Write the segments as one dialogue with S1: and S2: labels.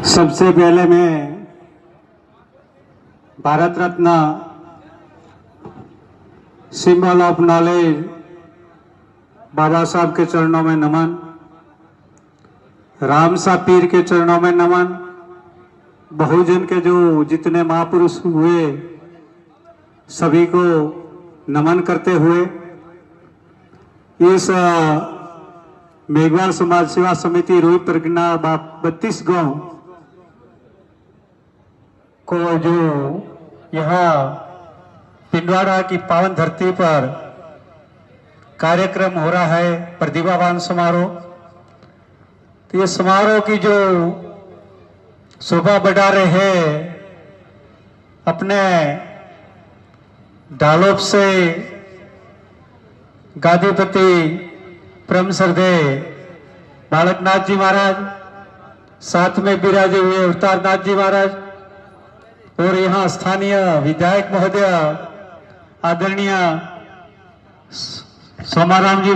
S1: सबसे पहले मैं Bharat Ratna symbol of knowledge बाबा साहब के चरणों में नमन, राम सा पीर के चरणों में नमन, बहुजन के जो जितने महापुरुष हुए सभी को नमन करते हुए इस मेघवाल समाज सेवा समिति रोहित प्रज्ञा 32 गांव को जो यहाँ पिंडवाड़ा की पावन धरती पर कार्यक्रम हो रहा है प्रतिभावान समारोह, तो ये समारोह की जो शोभा बढ़ा रहे हैं अपने ढालोप से गादीपति परम श्रद्धेय बालकनाथ जी महाराज, साथ में विराजे हुए अवतारनाथ जी महाराज और यहाँ स्थानीय विधायक महोदय आदरणीय सोमाराम जी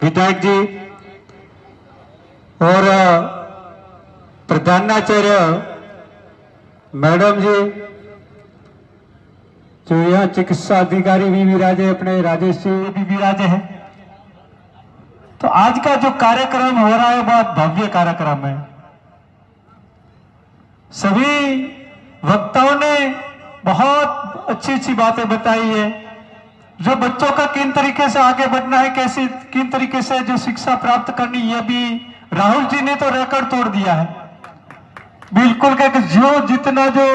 S1: विधायक जी और प्रधानाचार्य मैडम जी, जो यहाँ चिकित्सा अधिकारी भी विराजे, अपने राजेश जी भी विराजे हैं। तो आज का जो कार्यक्रम हो रहा है बहुत भव्य कार्यक्रम है। सभी वक्ताओं ने बहुत अच्छी अच्छी बातें बताई है, जो बच्चों का किन तरीके से आगे बढ़ना है, कैसे किन तरीके से जो शिक्षा प्राप्त करनी, यह भी राहुल जी ने तो रिकॉर्ड तोड़ दिया है बिल्कुल। क्या जो जितना जो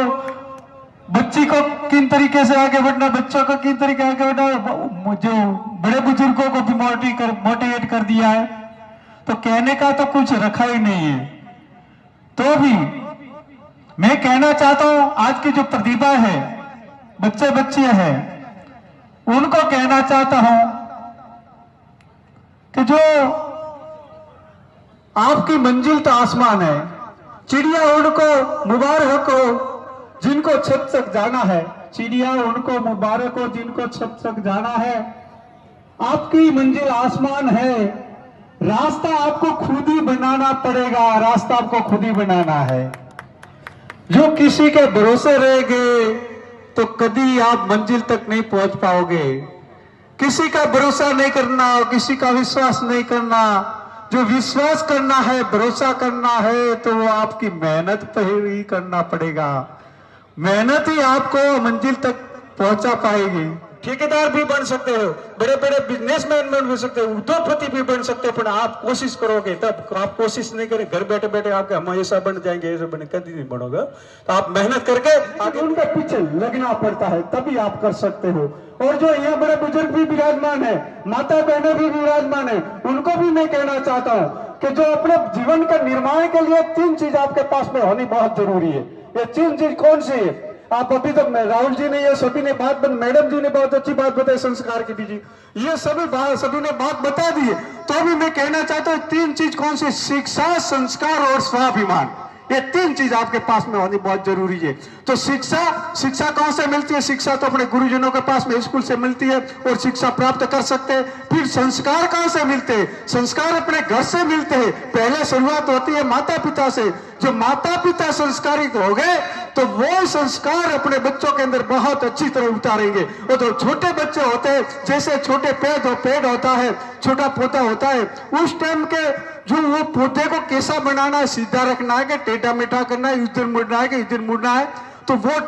S1: बच्ची को किन तरीके से आगे बढ़ना, बच्चों को किन तरीके आगे बढ़ना, जो बड़े बुजुर्गों को भी मोटिवेट कर दिया है। तो कहने का तो कुछ रखा ही नहीं है। तो भी मैं कहना चाहता हूं, आज की जो प्रतिभा है, बच्चे बच्चियां हैं, उनको कहना चाहता हूं कि जो आपकी मंजिल तो आसमान है, चिड़िया उनको मुबारक हो जिनको छत तक जाना है, चिड़िया उनको मुबारक हो जिनको छत तक जाना है। आपकी मंजिल आसमान है, रास्ता आपको खुद ही बनाना पड़ेगा, रास्ता आपको खुद ही बनाना है। जो किसी के भरोसे रहेंगे तो कभी आप मंजिल तक नहीं पहुंच पाओगे। किसी का भरोसा नहीं करना, किसी का विश्वास नहीं करना। जो विश्वास करना है, भरोसा करना है, तो वो आपकी मेहनत पर ही करना पड़ेगा। मेहनत ही आपको मंजिल तक पहुंचा पाएगी। ठेकेदार भी बन सकते हो, बड़े बड़े बिजनेसमैन बन सकते हो, उद्योगपति भी बन सकते हो, पर आप कोशिश करोगे तब। आप कोशिश नहीं करें, घर बैठे बैठे आपके हम ऐसा बन जाएंगे, ऐसा बने, कभी नहीं बनोगे। तो आप मेहनत करके आगे उनके पीछे लगना पड़ता है, तभी आप कर सकते हो। और जो यहाँ बड़े बुजुर्ग भी विराजमान है, माता बहनें भी विराजमान है, उनको भी मैं कहना चाहता हूँ कि जो अपने जीवन के निर्माण के लिए 3 चीज आपके पास में होनी बहुत जरूरी है। ये 3 चीज कौन सी है? आप अभी तक राहुल जी ने, ये सभी ने बात, मैडम जी ने बहुत अच्छी बात बताई संस्कार की भी, ये सभी ने बात बता दी है। तो भी मैं कहना चाहता हूँ 3 चीज कौन सी? शिक्षा, संस्कार और स्वाभिमान। ये 3 चीज आपके पास में होनी बहुत जरूरी है। तो शिक्षा कहां से मिलती है? शिक्षा तो अपने गुरुजनों के पास में स्कूल से मिलती है और शिक्षा प्राप्त कर सकते हैं। फिर संस्कार कहां से मिलते हैं? संस्कार अपने घर से मिलते हैं। पहले शुरुआत होती है माता पिता से। जो माता पिता संस्कारित हो गए तो वो संस्कार अपने बच्चों के अंदर बहुत अच्छी तरह उतारेंगे। और जो छोटे बच्चे होते हैं, जैसे छोटे पेड़ होता है, छोटा पौधा होता है, उस टाइम के जो वो पौधे को कैसा बनाना है, सीधा रखना है कि टेढ़ा मेढ़ा करना है, इधर मुड़ना है कि इधर मुड़ना है, तो वो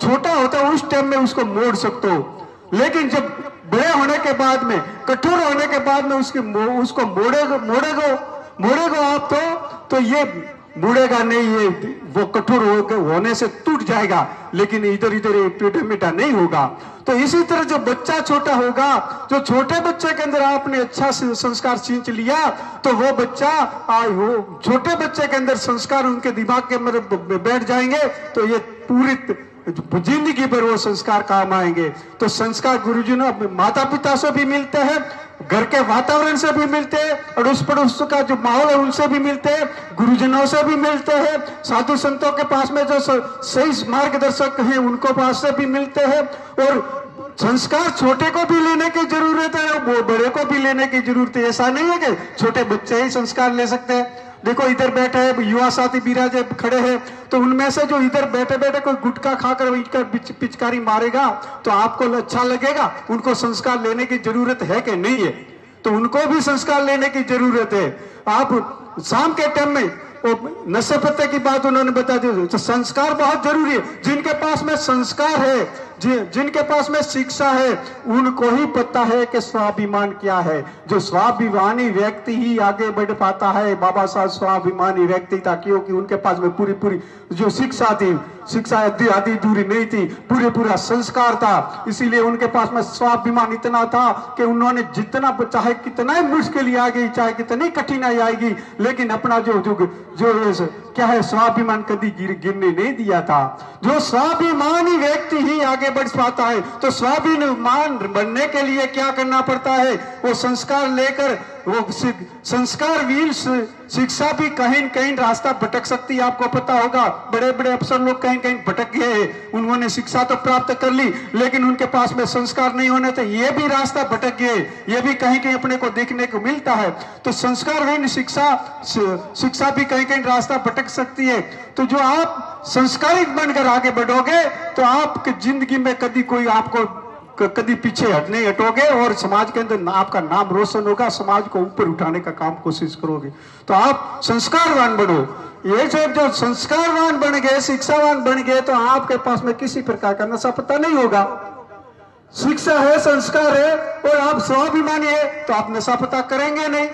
S1: छोटा होता है, उस टाइम में उसको मोड़ सकते हो। लेकिन जब बड़े होने के बाद में, कठोर होने के बाद में उसको मोड़ेगो आप तो ये मुड़ेगा नहीं, ये वो कठोर होने से टूट जाएगा, लेकिन इधर टेढ़ा मेढ़ा नहीं होगा। तो इसी तरह जो बच्चा छोटा होगा, जो छोटे बच्चे के अंदर आपने अच्छा संस्कार सींच लिया, तो वो बच्चा वो छोटे बच्चे के अंदर संस्कार उनके दिमाग के अंदर बैठ जाएंगे, तो ये पूरी जिंदगी भर वो संस्कार काम आएंगे। तो संस्कार गुरुजनों, माता पिता से भी मिलते हैं, घर के वातावरण से भी मिलते हैं, अड़ोस पड़ोस का जो माहौल है उनसे भी मिलते हैं, गुरुजनों से भी मिलते हैं, साधु संतों के पास में जो सही मार्गदर्शक हैं उनको पास से भी मिलते हैं। और संस्कार छोटे को भी लेने की जरूरत है और बड़े को भी लेने की जरूरत है। ऐसा नहीं है कि छोटे बच्चे ही संस्कार ले सकते हैं। देखो इधर बैठे हैं युवा साथी बिराजे खड़े हैं, तो उनमें से जो इधर बैठे बैठे कोई गुटखा खाकर पिचकारी मारेगा तो आपको अच्छा लगेगा? उनको संस्कार लेने की जरूरत है कि नहीं है? तो उनको भी संस्कार लेने की जरूरत है। आप शाम के टाइम में वो नशे पत्ते की बात उन्होंने बता दी, तो संस्कार बहुत जरूरी है। जिनके पास में संस्कार है, जिनके पास में शिक्षा है, उनको ही पता है कि स्वाभिमान क्या है। जो स्वाभिमानी व्यक्ति ही आगे बढ़ पाता है। बाबा साहब स्वाभिमानी व्यक्ति था, क्योंकि उनके पास में पूरी पूरी जो शिक्षा थी, शिक्षा आधी दूरी नहीं थी, पूरा संस्कार था। इसीलिए उनके पास में स्वाभिमान इतना था कि उन्होंने जितना चाहे कितना ही मुश्किल आएगी, चाहे कितनी कठिनाई आएगी, लेकिन अपना जो क्या है स्वाभिमान कभी गिरने नहीं दिया था। जो स्वाभिमानी व्यक्ति ही आगे बढ़ पाता है। तो स्वाभिमान बनने के लिए क्या करना पड़ता है? वो संस्कार लेकर, वो संस्कारहीन शिक्षा भी कहीं कहीं रास्ता भटक सकती है। आपको पता होगा बड़े बड़े अफसर लोग कहीं कहीं भटक गए हैं। उन्होंने शिक्षा तो प्राप्त कर ली, लेकिन उनके पास में संस्कार नहीं होने थे, ये भी रास्ता भटक गए। ये भी कहीं कहीं अपने को देखने को मिलता है। तो संस्कारहीन शिक्षा भी कहीं कहीं रास्ता भटक सकती है। तो जो आप संस्कारित बनकर आगे बढ़ोगे तो आपकी जिंदगी में कभी कोई आपको कभी पीछे नहीं हटोगे, और समाज के अंदर आपका नाम रोशन होगा। समाज को ऊपर उठाने का काम कोशिश करोगे। तो आप संस्कारवान बनो। ये जो संस्कारवान बन गए, शिक्षावान बन गए, तो आपके पास में किसी प्रकार का नशा पता नहीं होगा। शिक्षा है, संस्कार है, और आप स्वाभिमानी है, तो आप नशा पता करेंगे नहीं।